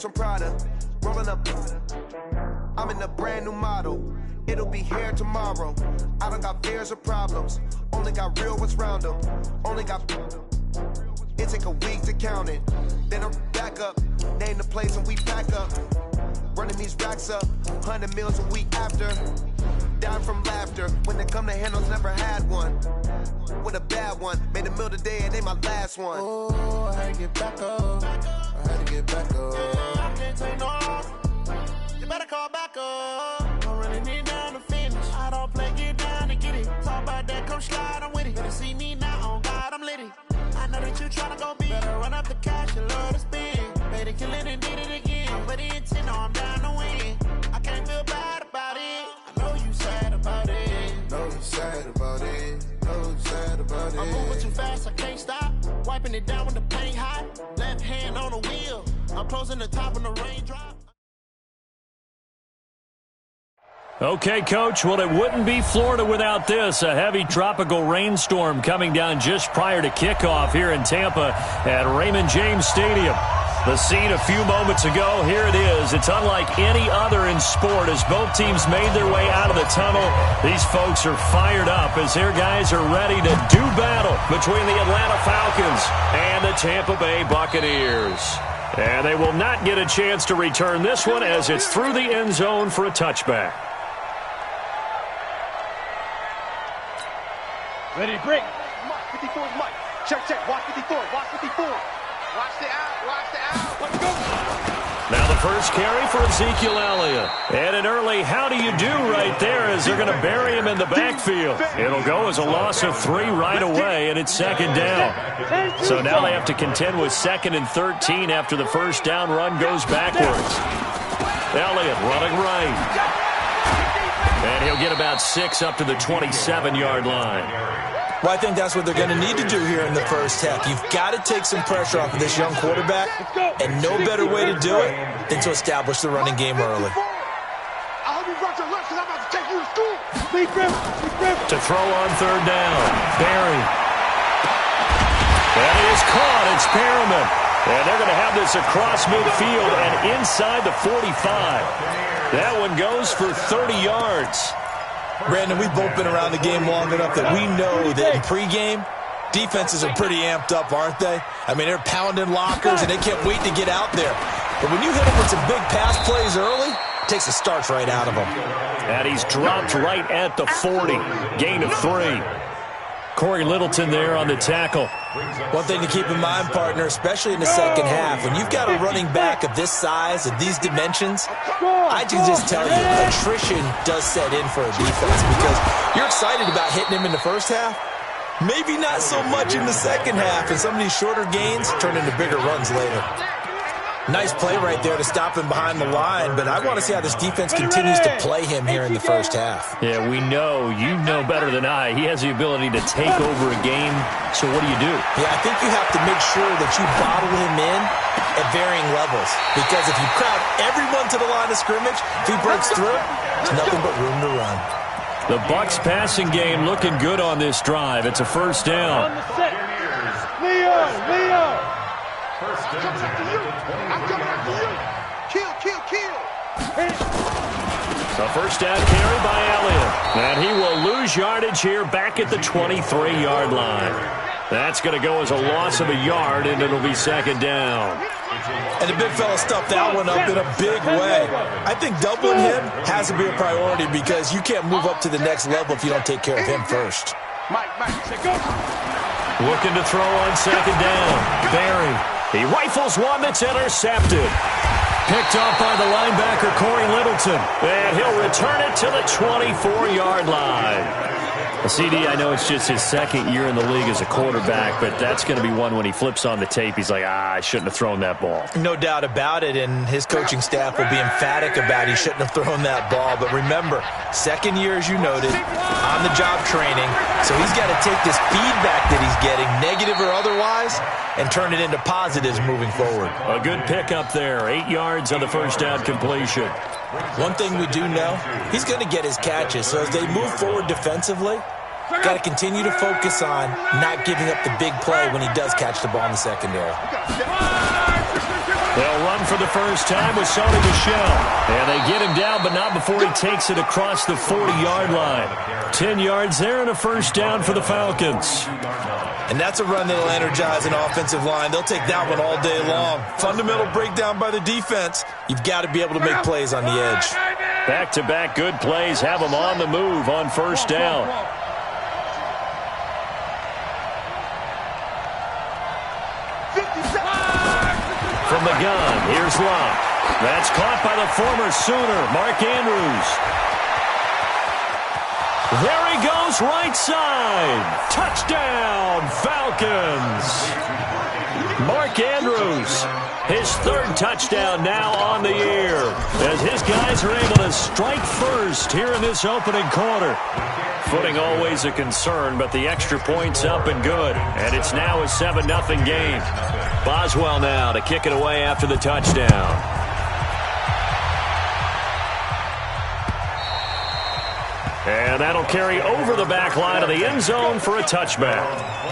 From Prada, rolling up. I'm in a brand new model. It'll be here tomorrow. I don't got fears or problems. Only got real what's round them. Only got. It take a week to count it. Then I'm back up. Name the place and we pack up. Running these racks up. 100 meals a week after. Down from laughter. When it come to handles, never had one. With a bad one. Made a meal today and they my last one. Oh, I had to get back up. I had to get back up. I can't take no loss. You better call back up. I'm running it down to finish. I don't play, get down to get it. Talk about that, come slide, I'm with it. Better see me now, on God, I'm litty. I know that you tryna go big. Better run up the cash, you love to spend. Made it, kill it, and did it again. I'm with the intent, no, I'm down to win. I can't feel bad about it. I know you sad about it. Know you sad about it. Know you sad about it. I'm moving too fast, I can't stop. Wiping it down when the paint hot. Left hand on the wheel. I'm closing the top when the raindrop. Okay, Coach, well, it wouldn't be Florida without this. A heavy tropical rainstorm coming down just prior to kickoff here in Tampa at Raymond James Stadium. The scene a few moments ago, here it is. It's unlike any other in sport as both teams made their way out of the tunnel. These folks are fired up as their guys are ready to do battle between the Atlanta Falcons and the Tampa Bay Buccaneers. And they will not get a chance to return this one as it's through the end zone for a touchback. Ready to break. Mike, 54 is Mike. Check, check. Watch 54. Watch 54. Watch the out. Watch the out. Let's go. Now the first carry for Ezekiel Elliott. And an early how do you do right there as they're going to bury him in the backfield. It'll go as a loss of 3 right away, and it's second down. So now they have to contend with 2nd and 13 after the first down run goes backwards. Elliott running right. And he'll get about 6 up to the 27-yard line. Well, I think that's what they're going to need to do here in the first half. You've got to take some pressure off of this young quarterback, and no better way to do it than to establish the running game early. I hope you brought your lunch because I'm about to take you to school. Big Griffin. To throw on third down, Barry. And he is caught. It's Perriman. And they're going to have this across midfield and inside the 45. That one goes for 30 yards. Brandon, we've both been around the game long enough that we know that in pregame, defenses are pretty amped up, aren't they? I mean, they're pounding lockers, and they can't wait to get out there. But when you hit them with some big pass plays early, it takes the starch right out of them. And he's dropped right at the 40. Gain of 3. Corey Littleton there on the tackle. One thing to keep in mind, partner, especially in the second half, when you've got a running back of this size, of these dimensions, I can just tell you, attrition does set in for a defense because you're excited about hitting him in the first half. Maybe not so much in the second half, and some of these shorter gains turn into bigger runs later. Nice play right there to stop him behind the line, but I want to see how this defense continues to play him here in the first half. Yeah, we know. You know better than I. He has the ability to take over a game, so what do? Yeah, I think you have to make sure that you bottle him in at varying levels, because if you crowd everyone to the line of scrimmage, if he breaks through, there's nothing but room to run. The Bucs passing game looking good on this drive. It's a first down. Leo! I'm coming after you! I'm coming after you! Kill! A first down carry by Elliott. And he will lose yardage here back at the 23-yard line. That's going to go as a loss of a yard, and it'll be second down. And the big fella stuffed that one up in a big way. I think doubling him has to be a priority because you can't move up to the next level if you don't take care of him first. Looking to throw on second down. Barry. He rifles one that's intercepted. Picked off by the linebacker, Corey Littleton. And he'll return it to the 24-yard line. CD, I know it's just his second year in the league as a quarterback, but that's going to be one when he flips on the tape. He's like, I shouldn't have thrown that ball. No doubt about it, and his coaching staff will be emphatic about he shouldn't have thrown that ball. But remember, second year, as you noted, on-the-job training, so he's got to take this feedback that he's getting, negative or otherwise, and turn it into positives moving forward. A good pickup there, 8 yards on the first down completion. One thing we do know, he's going to get his catches. So as they move forward defensively, got to continue to focus on not giving up the big play when he does catch the ball in the secondary. They'll run for the first time with Sony Michel. And they get him down, but not before he takes it across the 40-yard line. 10 yards there and a first down for the Falcons. And that's a run that'll energize an offensive line. They'll take that one all day long. Fundamental breakdown by the defense. You've got to be able to make plays on the edge. Back-to-back good plays have them on the move on first down. From the gun, here's Locke. That's caught by the former Sooner, Mark Andrews. There he goes, right side. Touchdown, Falcons. Mark Andrews, his third touchdown now on the year, as his guys are able to strike first here in this opening quarter. Footing always a concern, but the extra point's up and good, and it's now a 7-0 game. Boswell now to kick it away after the touchdown. And that'll carry over the back line of the end zone for a touchback.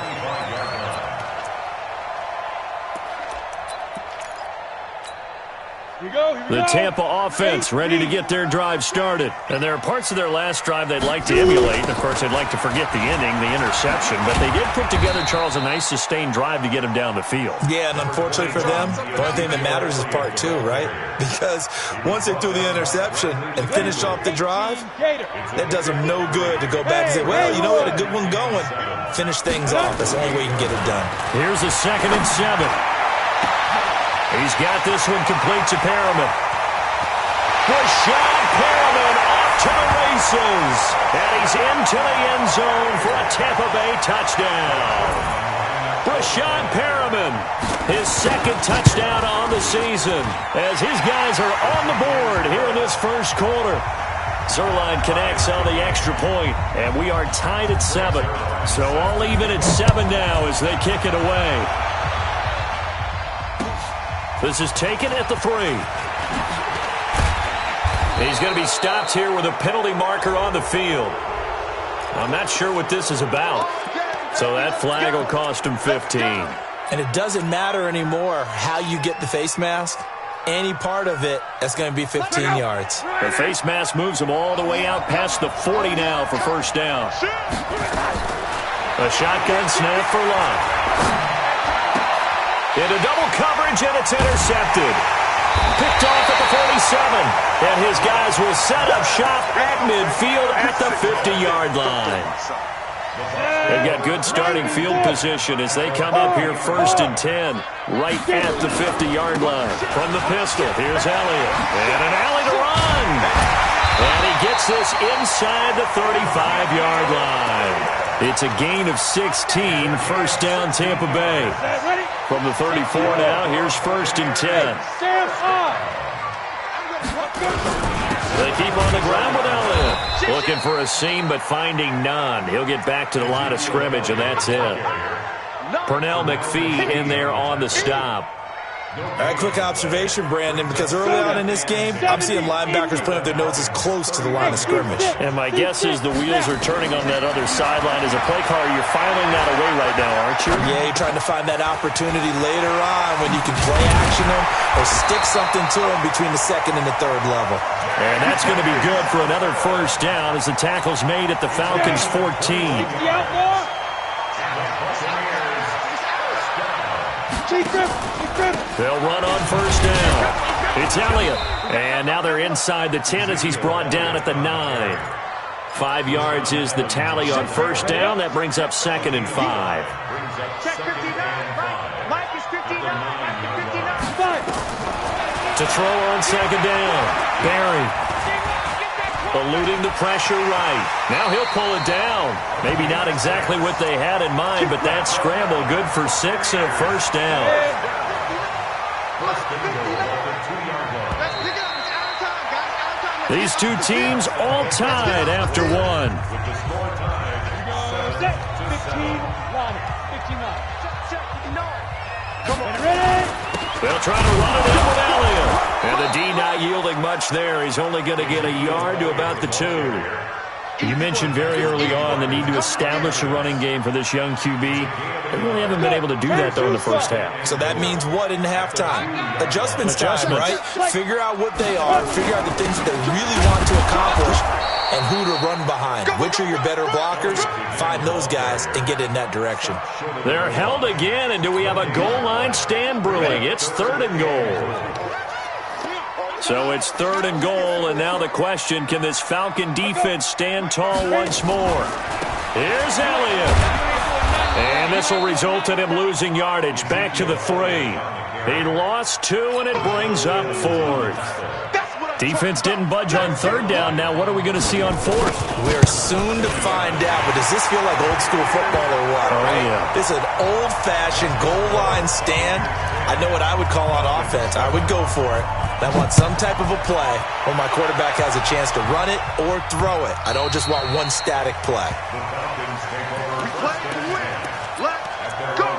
The Tampa offense ready to get their drive started. And there are parts of their last drive they'd like to emulate. And, of course, they'd like to forget the ending, the interception. But they did put together, Charles, a nice sustained drive to get him down the field. Yeah, and unfortunately for them, the only thing that matters is part two, right? Because once they threw the interception and finished off the drive, that does them no good to go back and say, well, you know, we had a good one going. Finish things off. That's the only way you can get it done. Here's a 2nd and 7. He's got this one complete to Perriman. Rashad Perriman off to the races. And he's into the end zone for a Tampa Bay touchdown. Rashad Perriman, his 2nd touchdown on the season, as his guys are on the board here in this first quarter. Zerline connects on the extra point, and we are tied at 7. So all even at 7 now as they kick it away. This is taken at the 3. He's going to be stopped here with a penalty marker on the field. I'm not sure what this is about. So that flag will cost him 15. And it doesn't matter anymore how you get the face mask. Any part of it, that's going to be 15 yards. The face mask moves him all the way out past the 40 now for first down. A shotgun snap for Locke. Into double coverage, and it's intercepted. Picked off at the 47. And his guys will set up shop at midfield at the 50-yard line. They've got good starting field position as they come up here 1st and 10, right at the 50-yard line. From the pistol, here's Elliott. And an alley to run. And he gets this inside the 35-yard line. It's a gain of 16, first down Tampa Bay. From the 34 now, here's 1st and 10. They keep on the ground with Elliott. Looking for a seam, but finding none. He'll get back to the line of scrimmage, and that's it. Pernell McPhee in there on the stop. All right, quick observation, Brandon, because early on in this game, I'm seeing linebackers playing with their noses close to the line of scrimmage. And my guess is the wheels are turning on that other sideline. As a play caller, you're filing that away right now, aren't you? Yeah, you're trying to find that opportunity later on when you can play action them or stick something to them between the second and the third level. And that's going to be good for another first down as the tackle's made at the Falcons' 14. They'll run on first down. It's Elliott. And now they're inside the 10 as he's brought down at the 9. 5 yards is the tally on first down. That brings up 2nd and 5. Check 59, right? Mike is 59. Mike is 59. To throw on 2nd down. Barry. Eluding the pressure right. Now he'll pull it down. Maybe not exactly what they had in mind, but that scramble good for 6 and a first down. These two teams all tied after one. They'll try to run it in with Elliott. And the D not yielding much there. He's only going to get a yard to about the 2. You mentioned very early on the need to establish a running game for this young QB. They really haven't been able to do that, though, in the first half. So that means what in halftime? Adjustments time, right? Figure out what they are, figure out the things that they really want to accomplish, and who to run behind. Which are your better blockers? Find those guys and get in that direction. They're held again, and do we have a goal line stand brewing? It's 3rd and goal. So it's 3rd and goal, and now the question, can this Falcon defense stand tall once more? Here's Elliott. And this will result in him losing yardage. Back to the 3. He lost 2, and it brings up 4th. Defense didn't budge on 3rd down. Now what are we going to see on 4th? We're soon to find out, but does this feel like old school football or what? Oh, yeah. This is an old-fashioned goal line stand. I know what I would call on offense. I would go for it. I want some type of a play where my quarterback has a chance to run it or throw it. I don't just want one static play. We play to win. Let's go.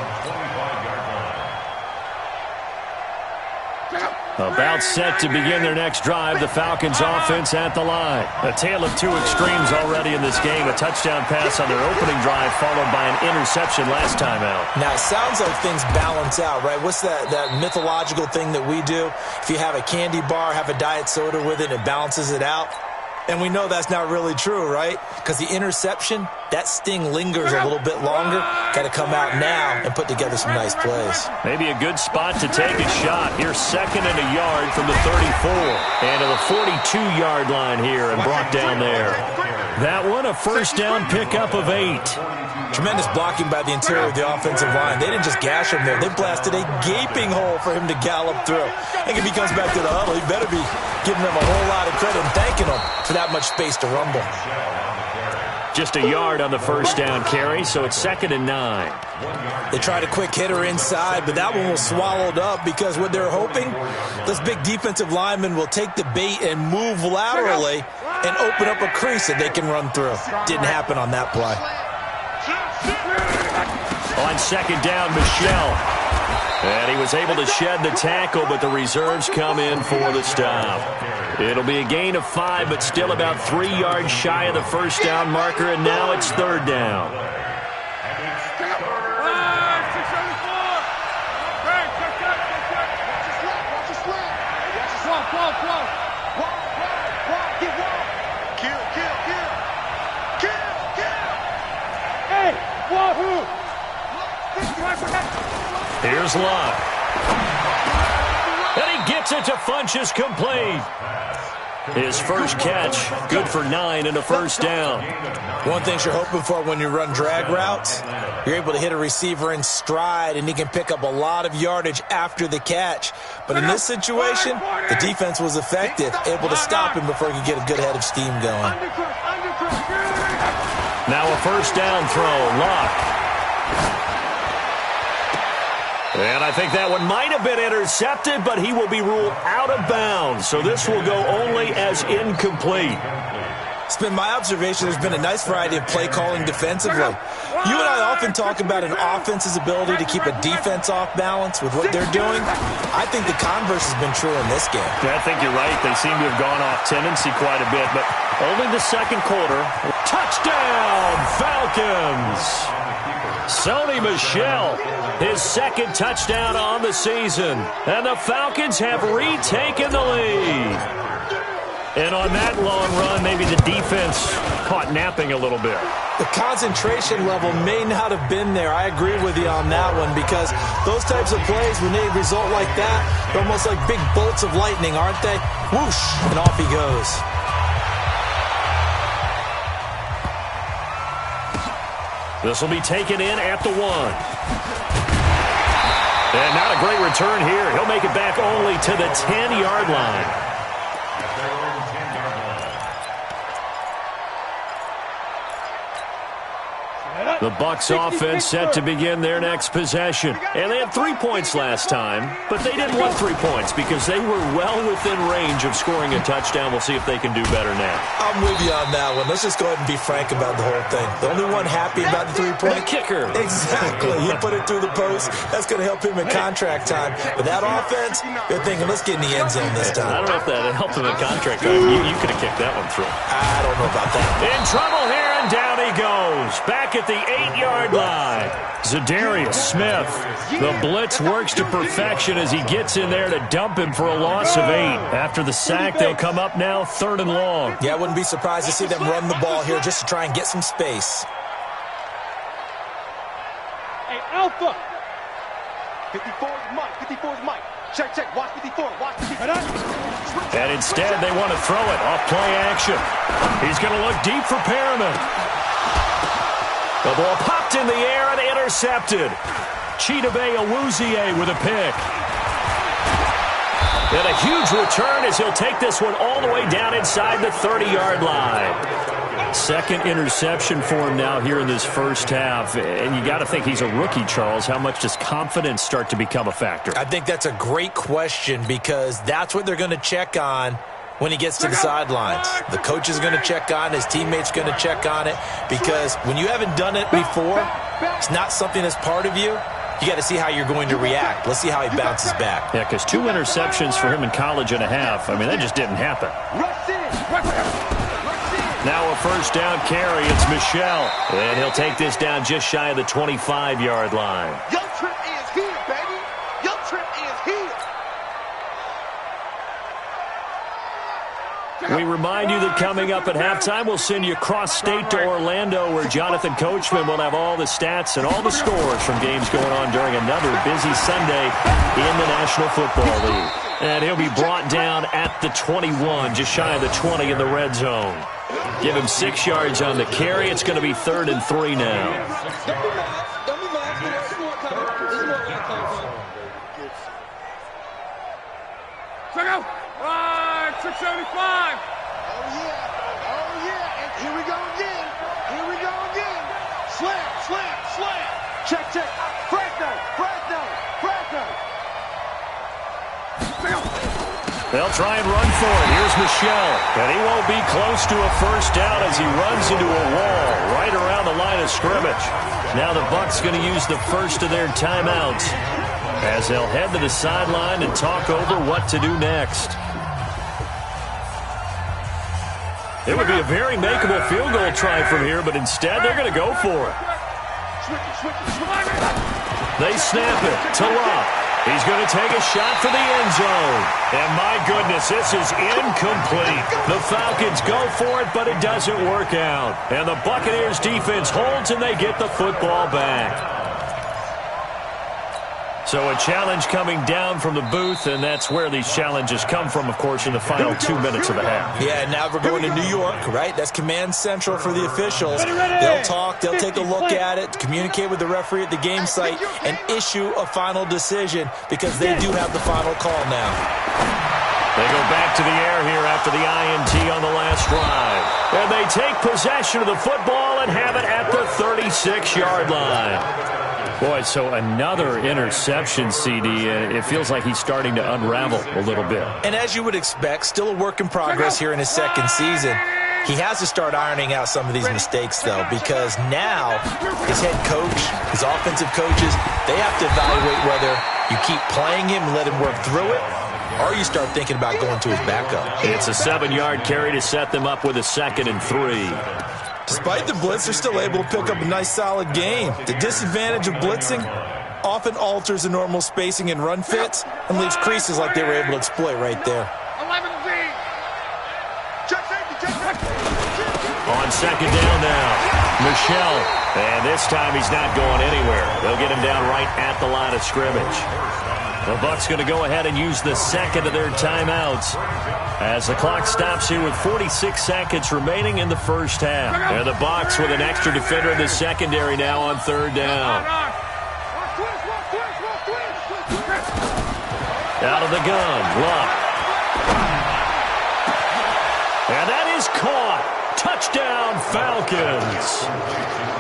About set to begin their next drive. The Falcons offense at the line. A tale of two extremes already in this game. A touchdown pass on their opening drive followed by an interception last time out. Now, it sounds like things balance out, right? What's that mythological thing that we do? If you have a candy bar, have a diet soda with it, it balances it out. And we know that's not really true, right? Because the interception, that sting lingers a little bit longer. Got to come out now and put together some nice plays. Maybe a good spot to take a shot. Here's 2nd and a yard from the 34. And to the 42-yard line here and brought down there. That one, a first down pickup of 8. Tremendous blocking by the interior of the offensive line. They didn't just gash him there. They blasted a gaping hole for him to gallop through. I think if he comes back to the huddle, he better be giving them a whole lot of credit and thanking them for that much space to rumble. Just a yard on the first down carry, so it's 2nd and 9. They tried a quick hitter inside, but that one was swallowed up because what they're hoping, those big defensive linemen will take the bait and move laterally and open up a crease that they can run through. Didn't happen on that play. On 2nd down, Michelle. And he was able to shed the tackle, but the reserves come in for the stop. It'll be a gain of 5, but still about 3 yards shy of the first down marker, and now it's 3rd down. Here's Love. And he gets it to Funchess complete. His first catch, good for 9 and a first down. One thing you're hoping for when you run drag routes, you're able to hit a receiver in stride, and he can pick up a lot of yardage after the catch. But in this situation, the defense was effective, able to stop him before he could get a good head of steam going. Now a first down throw, Luck. And I think that one might have been intercepted, but he will be ruled out of bounds. So this will go only as incomplete. It's been my observation there's been a nice variety of play calling defensively. You and I often talk about an offense's ability to keep a defense off balance with what they're doing. I think the converse has been true in this game. Yeah, I think you're right. They seem to have gone off tendency quite a bit, but only the second quarter. Touchdown, Falcons! Sony Michel, his second touchdown on the season, and the Falcons have retaken the lead. And on that long run, maybe the defense caught napping a little bit. The concentration level may not have been there. I agree with you on that one, because those types of plays, when they result like that, they're almost like big bolts of lightning, aren't they? Whoosh, and off he goes. This will be taken in at the 1. And not a great return here. He'll make it back only to the 10-yard line. The Bucs offense set to begin their next possession. And they had 3 points last time, but they didn't want 3 points because they were well within range of scoring a touchdown. We'll see if they can do better now. I'm with you on that one. Let's just go ahead and be frank about the whole thing. The only one happy about the 3-point kicker. Exactly. He put it through the post. That's going to help him in contract time. But that offense, they're thinking, let's get in the end zone this time. I don't know if that helped him in contract time. You could have kicked that one through. I don't know about that. In trouble here, and down he goes. Back at the 8-yard line. Zadarius Smith. The blitz works to perfection as he gets in there to dump him for a loss of 8. After the sack, they'll come up now 3rd and long. Yeah, I wouldn't be surprised to see them run the ball here just to try and get some space. Hey, Alpha. 54 is Mike. 54 is Mike. Check, check. Watch 54. Watch 54. And instead, they want to throw it off play action. He's going to look deep for Perriman. The ball popped in the air and intercepted. Chidobe Awuzie with a pick. And a huge return as he'll take this one all the way down inside the 30-yard line. Second interception for him now here in this first half. And you got to think he's a rookie, Charles. How much does confidence start to become a factor? I think that's a great question, because that's what they're going to check on when he gets to the sidelines. The coach is going to check on, his teammates going to check on it, because when you haven't done it before, it's not something that's part of you. You got to see how you're going to react. Let's see how he bounces back. Yeah, because 2 interceptions for him in college and a half. I mean, that just didn't happen. Now a first down carry. It's Michel. And he'll take this down just shy of the 25-yard line. Your trip is here, baby. Your trip is here. We remind you that coming up at halftime, we'll send you cross-state to Orlando, where Jonathan Coachman will have all the stats and all the scores from games going on during another busy Sunday in the National Football League. And he'll be brought down at the 21, just shy of the 20 in the red zone. Give him 6 yards on the carry. It's going to be 3rd and 3 now. Check out. 675. Oh, yeah. Oh, yeah. And here we go again. Here we go again. Slam, slam, slam. Check, check. Fresno, Fresno, Fresno. They'll try and run for it. Here's Michel. And he won't be close to a first down as he runs into a wall right around the line of scrimmage. Now the Bucs going to use the first of their timeouts as they'll head to the sideline and talk over what to do next. It would be a very makeable field goal try from here, but instead they're going to go for it. They snap it to Love. He's going to take a shot for the end zone. And my goodness, this is incomplete. The Falcons go for it, but it doesn't work out. And the Buccaneers defense holds, and they get the football back. So a challenge coming down from the booth, and that's where these challenges come from, of course, in the final 2 minutes of the half. Yeah, now we're going to New York, right? That's command central for the officials. They'll talk, they'll take a look at it, communicate with the referee at the game site, and issue a final decision, because they do have the final call now. They go back to the air here after the INT on the last drive. And they take possession of the football and have it at the 36-yard line. Boy, so another interception, CD. It feels like he's starting to unravel a little bit. And as you would expect, still a work in progress here in his second season. He has to start ironing out some of these mistakes, though, because now his head coach, his offensive coaches, they have to evaluate whether you keep playing him and let him work through it, or you start thinking about going to his backup. It's a 7-yard carry to set them up with a 2nd and 3. Despite the blitz, they're still able to pick up a nice, solid gain. The disadvantage of blitzing often alters the normal spacing and run fits and leaves creases like they were able to exploit right there. On 2nd down now, Michelle. And this time he's not going anywhere. They'll get him down right at the line of scrimmage. The Bucs going to go ahead and use the 2nd of their timeouts as the clock stops here with 46 seconds remaining in the first half. And the Bucs with an extra defender in the secondary now on 3rd down. Out of the gun, Luck. And that is caught. Touchdown, Falcons.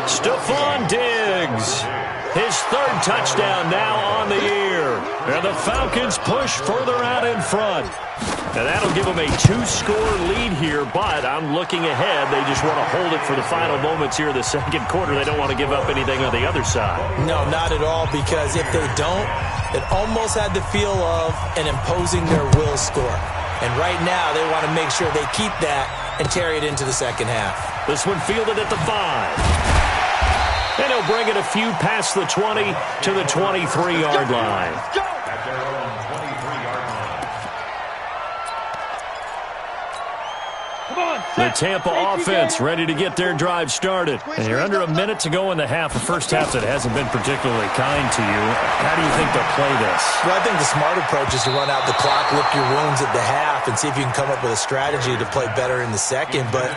Stephon Diggs. His 3rd touchdown now on the year. And the Falcons push further out in front. And that'll give them a 2-score lead here, but I'm looking ahead. They just want to hold it for the final moments here of the 2nd quarter. They don't want to give up anything on the other side. No, not at all, because if they don't, it almost had the feel of an imposing their will score. And right now, they want to make sure they keep that and carry it into the 2nd half. This one fielded at the 5. And he'll bring it a few past the 20 to the 23-yard line. The Tampa offense ready to get their drive started. And you're under a minute to go in the half. A first half that hasn't been particularly kind to you. How do you think they'll play this? Well, I think the smart approach is to run out the clock, lick your wounds at the half, and see if you can come up with a strategy to play better in the 2nd. But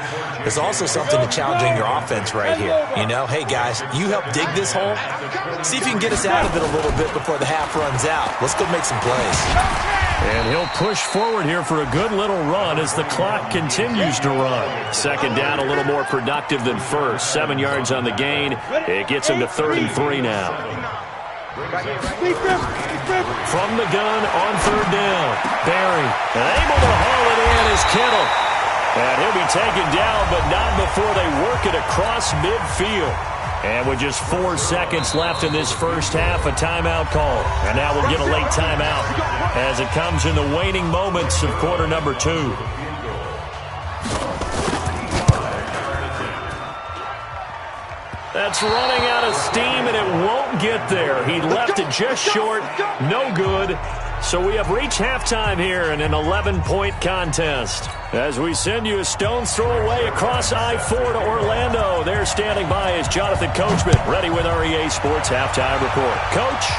there's also something to challenging your offense right here. You know, hey, guys, you help dig this hole. See if you can get us out of it a little bit before the half runs out. Let's go make some plays. And he'll push forward here for a good little run as the clock continues to run. 2nd down, a little more productive than 1st. 7 yards on the gain. It gets him to 3rd and 3 now. From the gun on 3rd down. Barry, and able to haul it in is Kittle. And he'll be taken down, but not before they work it across midfield. And with just 4 seconds left in this first half, a timeout call. And now we'll get a late timeout as it comes in the waning moments of quarter number 2. That's running out of steam, and it won't get there. He left it just short. No good. So we have reached halftime here in an 11-point contest. As we send you a stone's throw away across I-4 to Orlando. There standing by is Jonathan Coachman, ready with our EA Sports Halftime Report. Coach?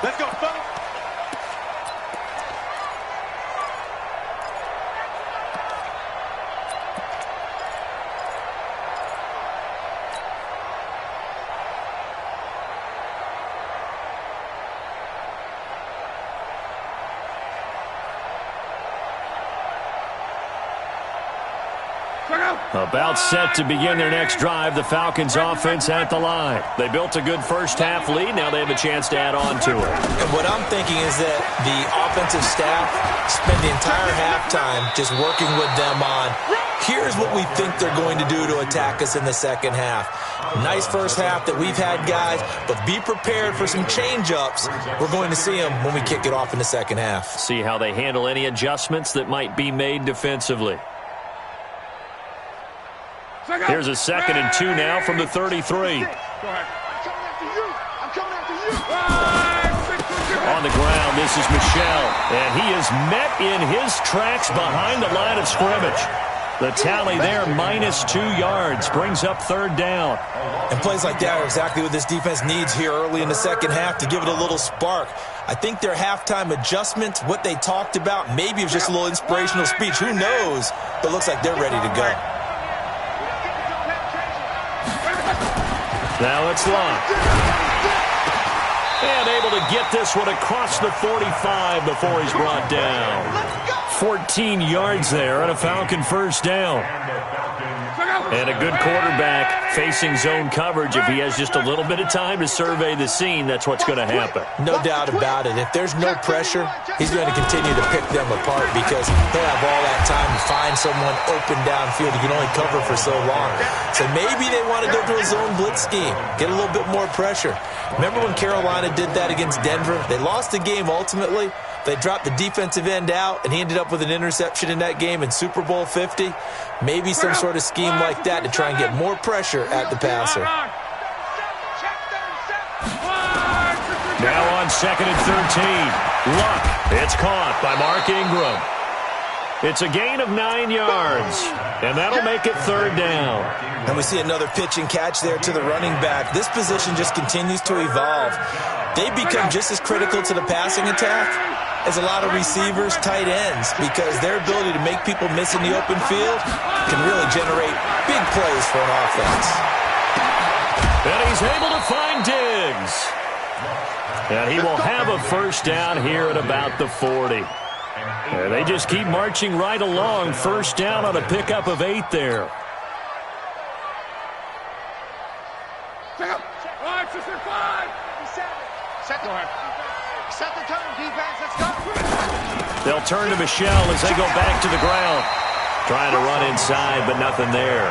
Let's go, fellas. About set to begin their next drive, the Falcons offense at the line. They built a good first half lead. Now they have a chance to add on to it. And what I'm thinking is that the offensive staff spend the entire halftime just working with them on, here's what we think they're going to do to attack us in the 2nd half. Nice first half that we've had, guys, but be prepared for some change-ups. We're going to see them when we kick it off in the 2nd half. See how they handle any adjustments that might be made defensively. Here's a 2nd and 2 now from the 33. On the ground, this is Michelle, and he is met in his tracks behind the line of scrimmage. The tally there, -2 yards, brings up 3rd down. And plays like that are exactly what this defense needs here early in the 2nd half to give it a little spark. I think their halftime adjustment, what they talked about, maybe it was just a little inspirational speech. Who knows? But it looks like they're ready to go. Now it's Luck. And able to get this one across the 45 before he's brought down. 14 yards there and a Falcon first down. And a good quarterback facing zone coverage. If he has just a little bit of time to survey the scene, that's what's going to happen. No doubt about it. If there's no pressure, he's going to continue to pick them apart because he'll have all that time to find someone open downfield. He can only cover for so long. So maybe they want to go to a zone blitz scheme, get a little bit more pressure. Remember when Carolina did that against Denver? They lost the game ultimately. They dropped the defensive end out, and he ended up with an interception in that game in Super Bowl 50. Maybe some sort of scheme like that to try and get more pressure at the passer. Now on 2nd and 13. Luck. It's caught by Mark Ingram. It's a gain of 9 yards, and that'll make it 3rd down. And we see another pitch and catch there to the running back. This position just continues to evolve. They become just as critical to the passing attack as a lot of receivers, tight ends, because their ability to make people miss in the open field can really generate big plays for an offense. And he's able to find Diggs. And he will have a 1st down here at about the 40. And they just keep marching right along. 1st down on a pickup of 8 there. Set the tone, defense. Let's go. They'll turn to Michelle as they go back to the ground. Trying to run inside, but nothing there.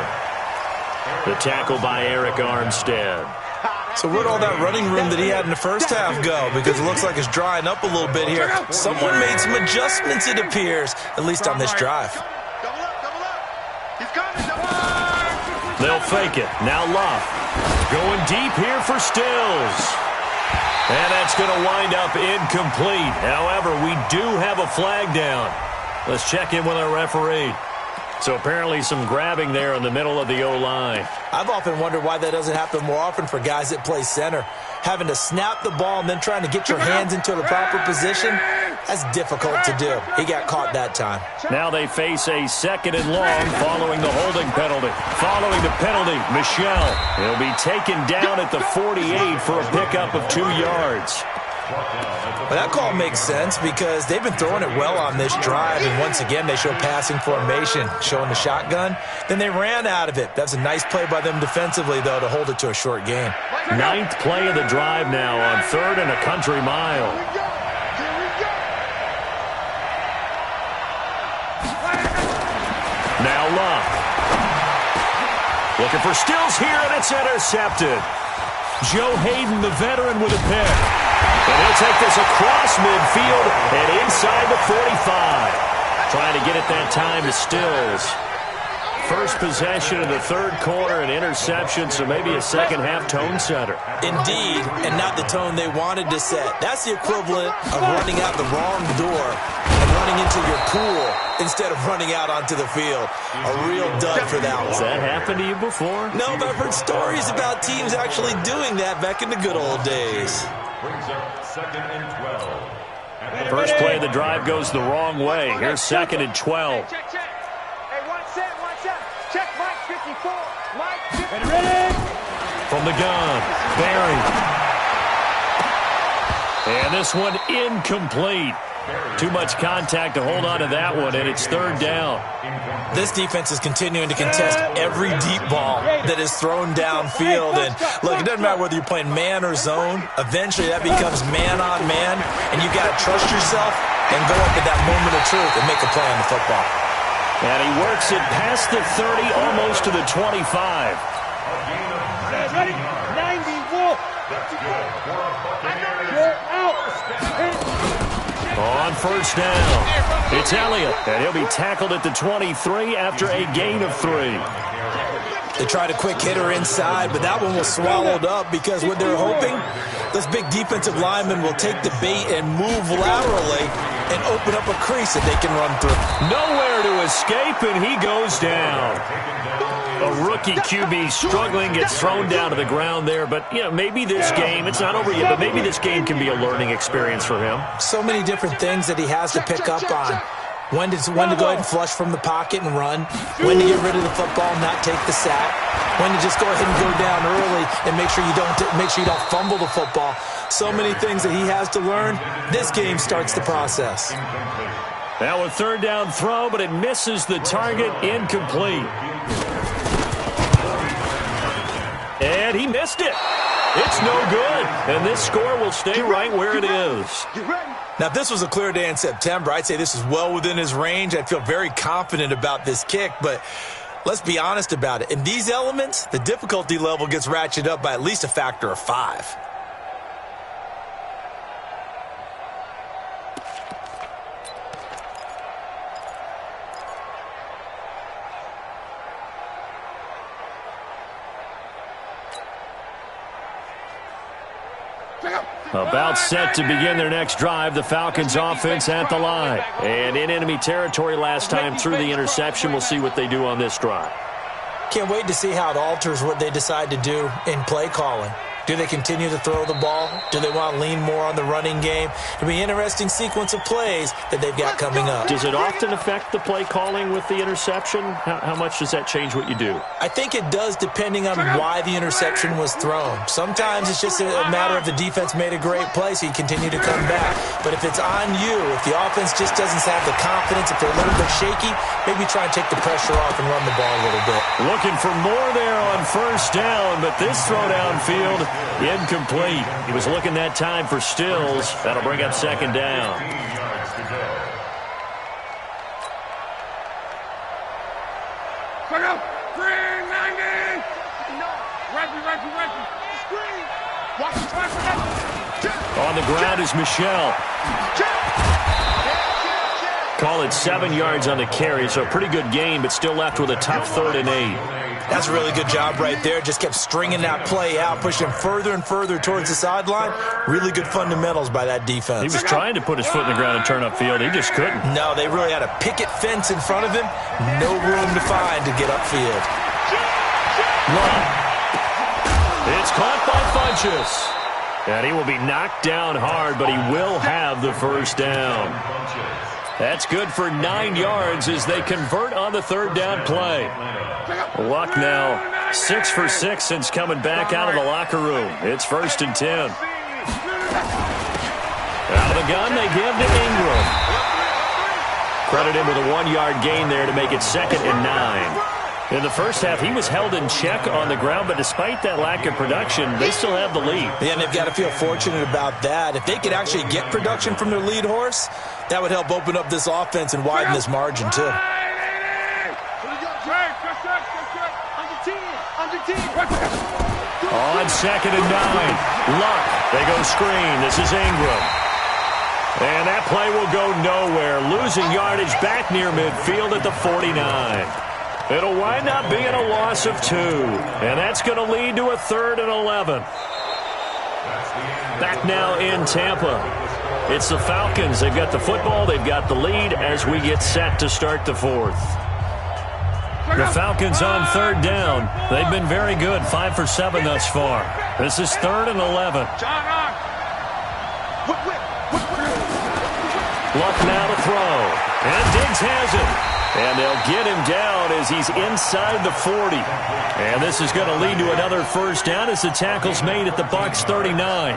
The tackle by Eric Armstead. So where'd all that running room that he had in the first half go? Because it looks like it's drying up a little bit here. Someone made some adjustments, it appears, at least on this drive. Double up. He's coming. They'll fake it. Now Luck. Going deep here for Stills. And that's going to wind up incomplete. However, we do have a flag down. Let's check in with our referee. So apparently some grabbing there in the middle of the O-line. I've often wondered why that doesn't happen more often for guys that play center. Having to snap the ball and then trying to get your hands into the proper position, that's difficult to do. He got caught that time. Now they face a 2nd and long following the holding penalty. Following the penalty, Michelle. He'll be taken down at the 48 for a pickup of 2 yards. Well, that call makes sense because they've been throwing it well on this drive, and once again they show passing formation, showing the shotgun. Then they ran out of it. That's a nice play by them defensively, though, to hold it to a short gain. 9th play of the drive now on 3rd and a country mile. Now Luck. Looking for Stills here, and it's intercepted. Joe Hayden, the veteran, with a pick. And he'll take this across midfield and inside the 45. Trying to get it that time to Stills. First possession of the 3rd quarter, an interception, so maybe a second-half tone setter. Indeed, and not the tone they wanted to set. That's the equivalent of running out the wrong door and running into your pool instead of running out onto the field. A real dud for that one. Has that happened to you before? No, but I've heard stories about teams actually doing that back in the good old days. Brings up 2nd and 12. First play of the drive goes the wrong way. Here's 2nd and 12. Check. Hey, one set. Check Mike 54. Mike 50. Ready? From the gun, Barry. And this one incomplete. Too much contact to hold on to that one, and it's 3rd down. This defense is continuing to contest every deep ball that is thrown downfield. And look, it doesn't matter whether you're playing man or zone. Eventually, that becomes man on man, and you've got to trust yourself and go up at that moment of truth and make a play on the football. And he works it past the 30, almost to the 25. Ready? 91. You're out. On 1st down, it's Elliott, and he'll be tackled at the 23 after a gain of 3. They tried a quick hitter inside, but that one was swallowed up because what they're hoping, those big defensive linemen will take the bait and move laterally and open up a crease that they can run through. Nowhere to escape, and he goes down. A rookie QB struggling, gets thrown down to the ground there. But, you know, maybe this game, it's not over yet, but maybe this game can be a learning experience for him. So many different things that he has to pick up on. When to go ahead and flush from the pocket and run. When to get rid of the football and not take the sack. When to just go ahead and go down early and make sure you don't fumble the football. So many things that he has to learn. This game starts the process. Now a 3rd down throw, but it misses the target, incomplete. and he missed it. It's no good, and this score will stay right where it is. Now, if this was a clear day in September, I'd say this is well within his range. I'd feel very confident about this kick, but let's be honest about it. In these elements, the difficulty level gets ratcheted up by at least a factor of 5. About set to begin their next drive, the Falcons offense at the line. And in enemy territory last time through the interception. We'll see what they do on this drive. Can't wait to see how it alters what they decide to do in play calling. Do they continue to throw the ball? Do they want to lean more on the running game? It'll be an interesting sequence of plays that they've got coming up. Does it often affect the play calling with the interception? How much does that change what you do? I think it does depending on why the interception was thrown. Sometimes it's just a matter of the defense made a great play, so you continue to come back. But if it's on you, if the offense just doesn't have the confidence, if they're a little bit shaky, maybe try and take the pressure off and run the ball a little bit. Looking for more there on first down, but this throw downfield, incomplete. He was looking that time for Stills. That'll bring up second down. On the ground is Michelle. Call it 7 yards on the carry, so a pretty good game, but still left with a tough 3rd and 8. That's a really good job right there. Just kept stringing that play out, pushing him further and further towards the sideline. Really good fundamentals by that defense. He was trying to put his foot in the ground and turn upfield. He just couldn't. No, they really had a picket fence in front of him. No room to find to get upfield. Long. It's caught by Funchess. And he will be knocked down hard, but he will have the first down. That's good for 9 yards as they convert on the 3rd down play. Luck now 6 for 6 since coming back out of the locker room. It's 1st and 10. Out of the gun, they give to Ingram. Credit him with a 1-yard gain there to make it 2nd and 9. In the first half, he was held in check on the ground, but despite that lack of production, they still have the lead. Yeah, and they've got to feel fortunate about that. If they could actually get production from their lead horse, that would help open up this offense and widen this margin, too. On 2nd and 9, Luck. They go screen. This is Ingram. And that play will go nowhere. Losing yardage back near midfield at the 49. It'll wind up being a loss of 2. And that's going to lead to a 3rd and 11. Back now in Tampa. It's the Falcons. They've got the football. They've got the lead as we get set to start the 4th. The Falcons on 3rd down. They've been very good. 5 for 7 thus far. This is 3rd and 11. Luck now to throw. And Diggs has it. And they'll get him down as he's inside the 40. And this is going to lead to another first down as the tackle's made at the Bucs 39.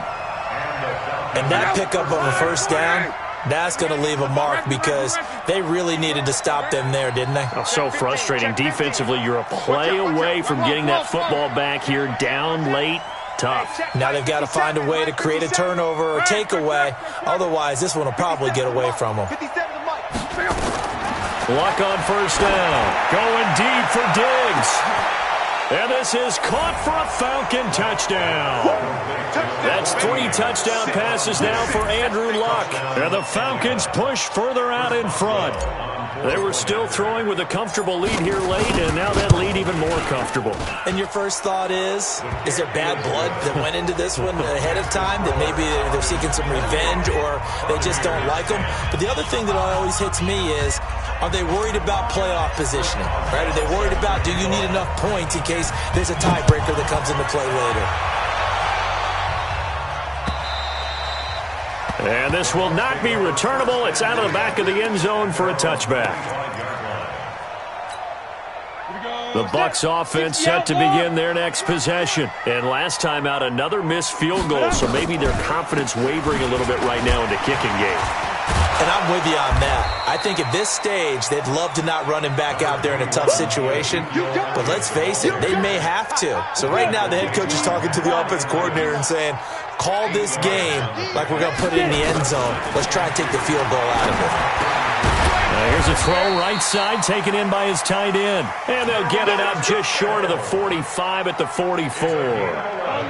And that pickup of a first down, that's going to leave a mark because they really needed to stop them there, didn't they? Oh, so frustrating. Defensively, you're a play away from getting that football back here down late. Tough. Now they've got to find a way to create a turnover or takeaway. Otherwise, this one will probably get away from them. Luck on first down. Going deep for Diggs. And this is caught for a Falcon touchdown. That's 3 touchdown passes now for Andrew Luck. And the Falcons push further out in front. They were still throwing with a comfortable lead here late, and now that lead even more comfortable. And your first thought is there bad blood that went into this one ahead of time, that maybe they're seeking some revenge or they just don't like them? But the other thing that always hits me is, are they worried about playoff positioning? Right? Are they worried about, do you need enough points in case there's a tiebreaker that comes into play later? And this will not be returnable. It's out of the back of the end zone for a touchback. The Bucs offense set to begin their next possession. And last time out, another missed field goal, so maybe their confidence wavering a little bit right now in the kicking game. And I'm with you on that. I think at this stage, they'd love to not run him back out there in a tough situation. But let's face it, they may have to. So right now, the head coach is talking to the offense coordinator and saying, call this game like we're going to put it in the end zone. Let's try and take the field goal out of it. Here's a throw right side, taken in by his tight end. And they'll get it up just short of the 45 at the 44.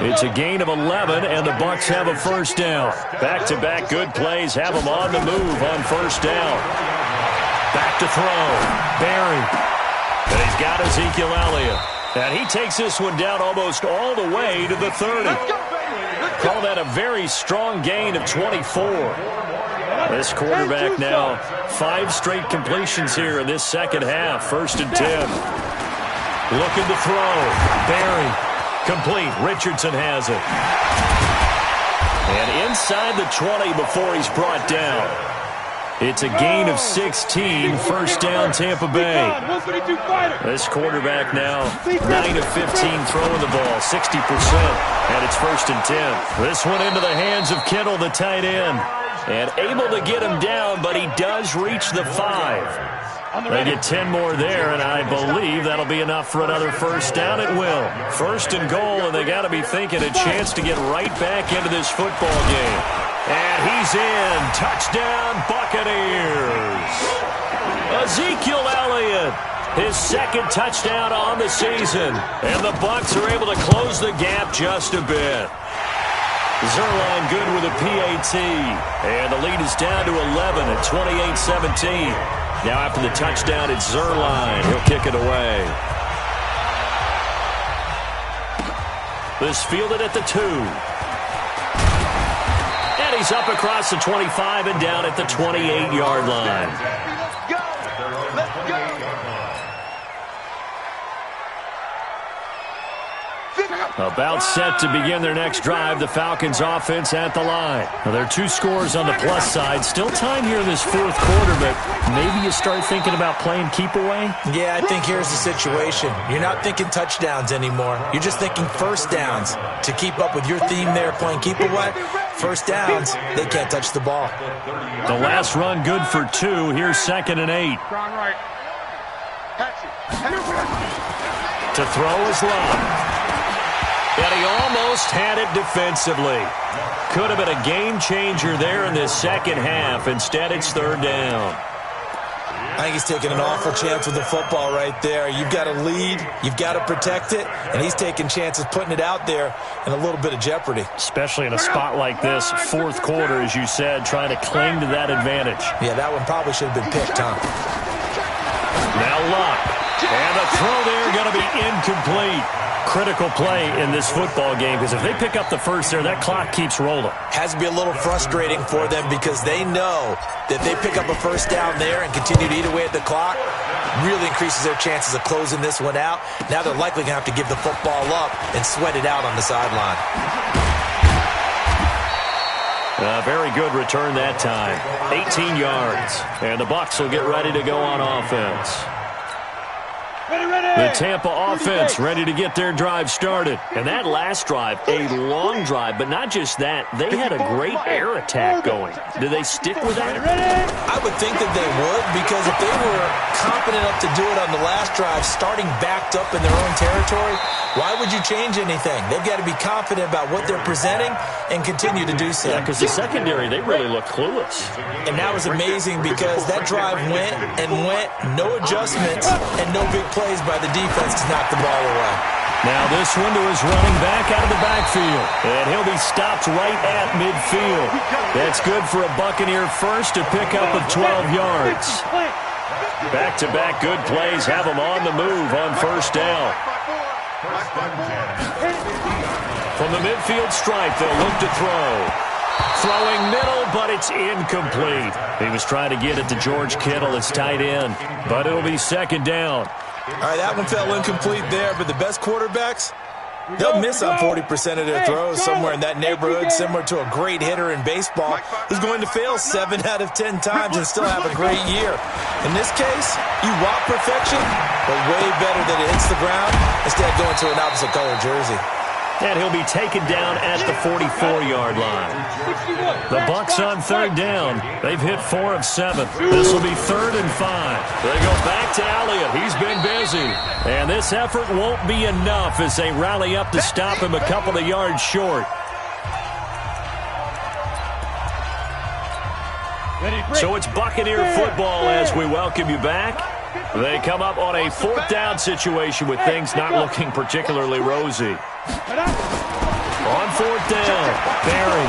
It's a gain of 11, and the Bucs have a first down. Back-to-back good plays have them on the move on first down. Back to throw. Barry. And he's got Ezekiel Elliott. And he takes this one down almost all the way to the 30. Call that a very strong gain of 24. This quarterback now, 5 straight completions here in this second half. 1st and 10. Looking to throw. Barry. Complete. Richardson has it. And inside the 20 before he's brought down. It's a gain of 16. First down, Tampa Bay. This quarterback now, 9 of 15 throwing the ball, 60%. And it's 1st and 10. This one into the hands of Kittle, the tight end. And able to get him down, but he does reach the 5. They get 10 more there, and I believe that'll be enough for another first down. It will. 1st and goal, and they got to be thinking a chance to get right back into this football game. And he's in. Touchdown, Buccaneers. Ezekiel Elliott, his 2nd touchdown on the season. And the Bucs are able to close the gap just a bit. Zuerlein good with a PAT. And the lead is down to 11 at 28-17. Now after the touchdown, it's Zuerlein. He'll kick it away. This fielded at the 2. And he's up across the 25 and down at the 28-yard line. Let's go! Let's go! About set to begin their next drive, the Falcons offense at the line. Now, there are 2 scores on the plus side. Still time here in this 4th quarter, but maybe you start thinking about playing keep away? Yeah, I think here's the situation. You're not thinking touchdowns anymore. You're just thinking first downs. To keep up with your theme there, playing keep away, first downs, they can't touch the ball. The last run good for 2. Here's 2nd and 8. To throw is Love. And he almost had it defensively. Could have been a game changer there in this second half. Instead, it's 3rd down. I think he's taking an awful chance with the football right there. You've got to lead. You've got to protect it. And he's taking chances, putting it out there in a little bit of jeopardy. Especially in a spot like this, 4th quarter, as you said, trying to cling to that advantage. Yeah, that one probably should have been picked, huh? Now Luck. And the throw there going to be incomplete. Critical play in this football game, because if they pick up the first there, that clock keeps rolling. Has to be a little frustrating for them because they know that they pick up a first down there and continue to eat away at the clock, really increases their chances of closing this one out. Now they're likely going to have to give the football up and sweat it out on the sideline. Very good return that time. 18 yards. And the Bucs will get ready to go on offense. The Tampa offense ready to get their drive started. And that last drive, a long drive, but not just that. They had a great air attack going. Do they stick with that? I would think that they would, because if they were competent enough to do it on the last drive, starting backed up in their own territory, why would you change anything? They've got to be confident about what they're presenting and continue to do so. Yeah, because the secondary, they really looked clueless. And that was amazing because that drive went and went, no adjustments and no big plays by the defense to knock the ball away. Now this one to his running back out of the backfield. And he'll be stopped right at midfield. That's good for a Buccaneer first to pick up of 12 yards. Back-to-back good plays have them on the move on first down. From the midfield stripe, they'll look to throw. Throwing middle, but it's incomplete. He was trying to get it to George Kittle, his tight end, but it'll be 2nd down. All right, that one fell incomplete there, but the best quarterbacks, they'll miss on 40% of their throws somewhere in that neighborhood, similar to a great hitter in baseball who's going to fail 7 out of 10 times and still have a great year. In this case, you want perfection, but way better that it hits the ground instead of going to an opposite color jersey. And he'll be taken down at the 44-yard line. The Bucs on third down. They've hit 4 of 7. This will be 3rd and 5. They go back to Elliott. He's been busy. And this effort won't be enough as they rally up to stop him a couple of yards short. So it's Buccaneer football as we welcome you back. They come up on a 4th down situation with things not looking particularly rosy. On 4th down, Barry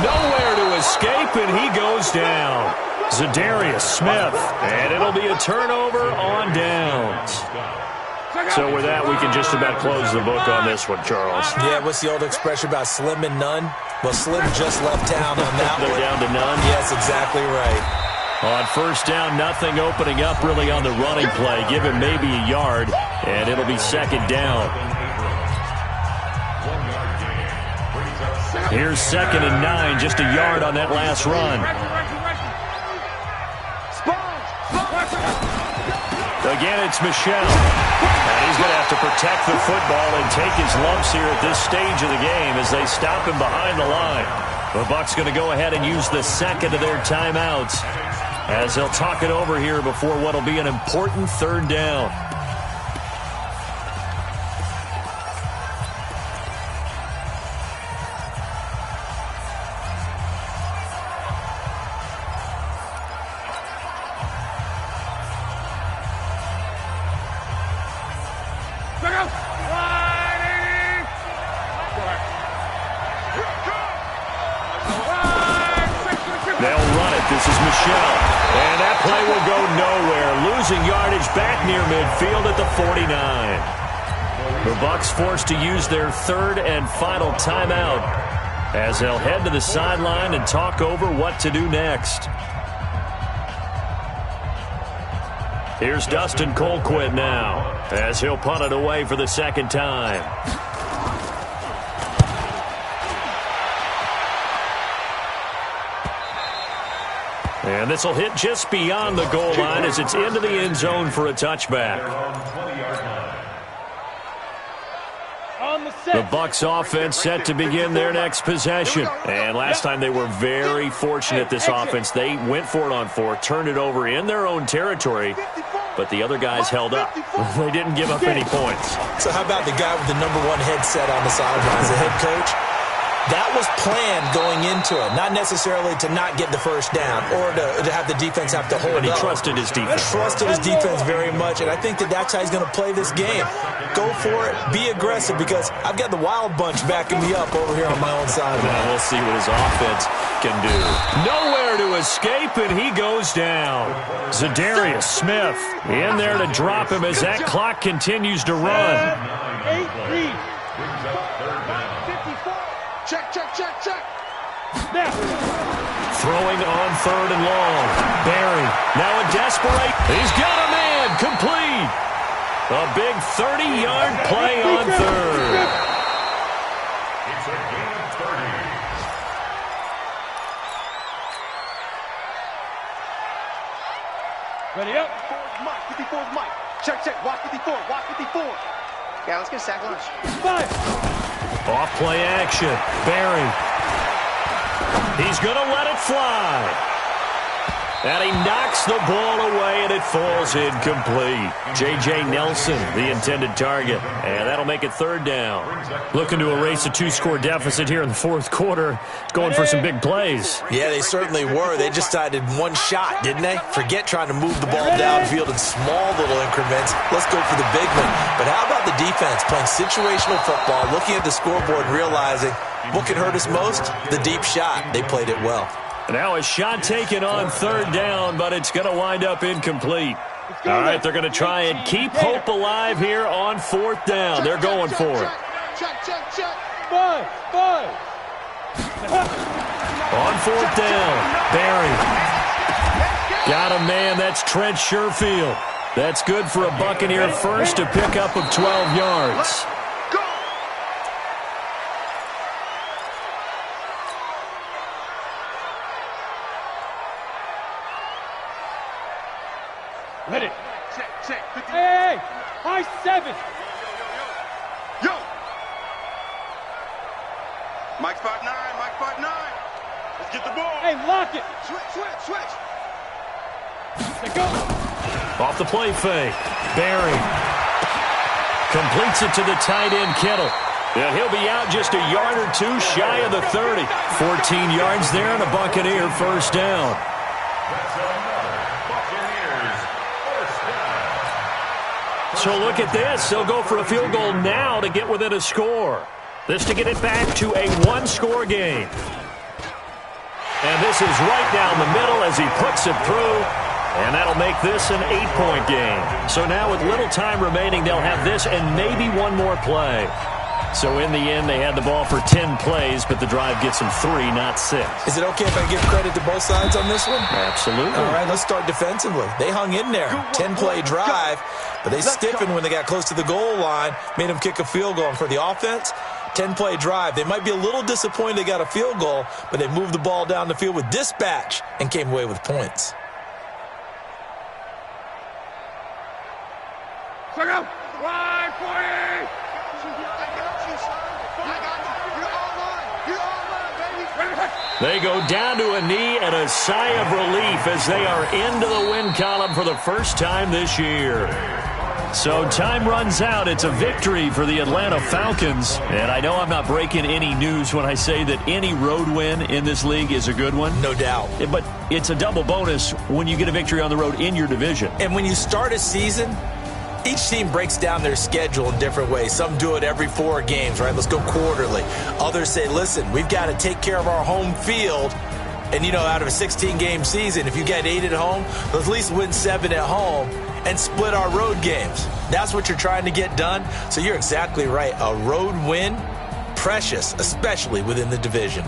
nowhere to escape, and he goes down. Zadarius Smith, and it'll be a turnover on downs. So with that, we can just about close the book on this one, Charles. Yeah, what's the old expression about slim and none? Well, Slim just left town on that one. They're down to none? Yes, exactly right. On 1st down, nothing opening up really on the running play. Give him maybe a yard, and it'll be 2nd down. Here's 2nd and 9, just a yard on that last run. Again, it's Michel. And he's going to have to protect the football and take his lumps here at this stage of the game as they stop him behind the line. The Bucs going to go ahead and use the 2nd of their timeouts as they'll talk it over here before what will be an important 3rd down. This is Michel, and that play will go nowhere, losing yardage back near midfield at the 49. The Bucs forced to use their 3rd and final timeout as they'll head to the sideline and talk over what to do next. Here's Dustin Colquitt now as he'll punt it away for the 2nd time. And this will hit just beyond the goal line as it's into the end zone for a touchback. The Bucs offense set to begin their next possession. And last time they were very fortunate, this offense. They went for it on 4th, turned it over in their own territory, but the other guys held up. They didn't give up any points. So how about the guy with the #1 headset on the sidelines, the head coach? That was planned going into it, not necessarily to not get the 1st down or to have the defense have to hold up. But he trusted his defense. Trusted his defense very much, and I think that's how he's going to play this game. Go for it. Be aggressive because I've got the Wild Bunch backing me up over here on my own side. Now we'll see what his offense can do. Nowhere to escape, and he goes down. Zadarius Smith in there to drop him as that clock continues to run. 8-3. Check. Now. Throwing on 3rd and long. Barry now in desperate. He's got a man. Complete. A big 30-yard play on 3rd. It's a gain of 30. Ready up. 54's Mike. Check. Watch 54. Yeah, let's get a sack lunch. 5. Off play action. Barry. He's going to let it fly. And he knocks the ball away, and it falls incomplete. J.J. Nelson, the intended target. And that'll make it 3rd down. Looking to erase a 2-score deficit here in the 4th quarter. Going for some big plays. Yeah, they certainly were. They just decided one shot, didn't they? Forget trying to move the ball downfield in small little increments. Let's go for the big one. But how about the defense playing situational football, looking at the scoreboard and realizing what can hurt us most? The deep shot. They played it well. Now a shot taken on 3rd down, but it's going to wind up incomplete. All right, they're going to try and keep hope alive here on 4th down. They're going for it. Check. 5. On 4th down, Barry. Got a man, that's Trent Sherfield. That's good for a Buccaneer first, a pickup of 12 yards. Ready. Check. Hey. High 7. Yo. Mike spot 9, Mike spot 9. Let's get the ball. Hey, lock it. Switch. Let go. Off the play fake. Barry completes it to the tight end, Kittle. And he'll be out just a yard or two shy of the 30. 14 yards there and a Buccaneer first down. That's another Buccaneers first down. So look at this. They'll go for a field goal now to get within a score. This to get it back to a one-score game. And this is right down the middle as he puts it through. And that'll make this an 8-point game. So now with little time remaining, they'll have this and maybe one more play. So in the end, they had the ball for 10 plays, but the drive gets them 3, not 6. Is it okay if I give credit to both sides on this one? Absolutely. All right, let's start defensively. They hung in there. 10-play drive, but they stiffened when they got close to the goal line, made them kick a field goal. And for the offense, 10-play drive. They might be a little disappointed they got a field goal, but they moved the ball down the field with dispatch and came away with points. Check out. Wide 40. They go down to a knee and a sigh of relief as they are into the win column for the first time this year. So time runs out. It's a victory for the Atlanta Falcons. And I know I'm not breaking any news when I say that any road win in this league is a good one. No doubt. But it's a double bonus when you get a victory on the road in your division. And when you start a season, each team breaks down their schedule in different ways. Some do it every 4 games, right? Let's go quarterly. Others say, listen, we've got to take care of our home field. And, out of a 16-game season, if you get 8 at home, let's at least win 7 at home and split our road games. That's what you're trying to get done. So you're exactly right. A road win, precious, especially within the division.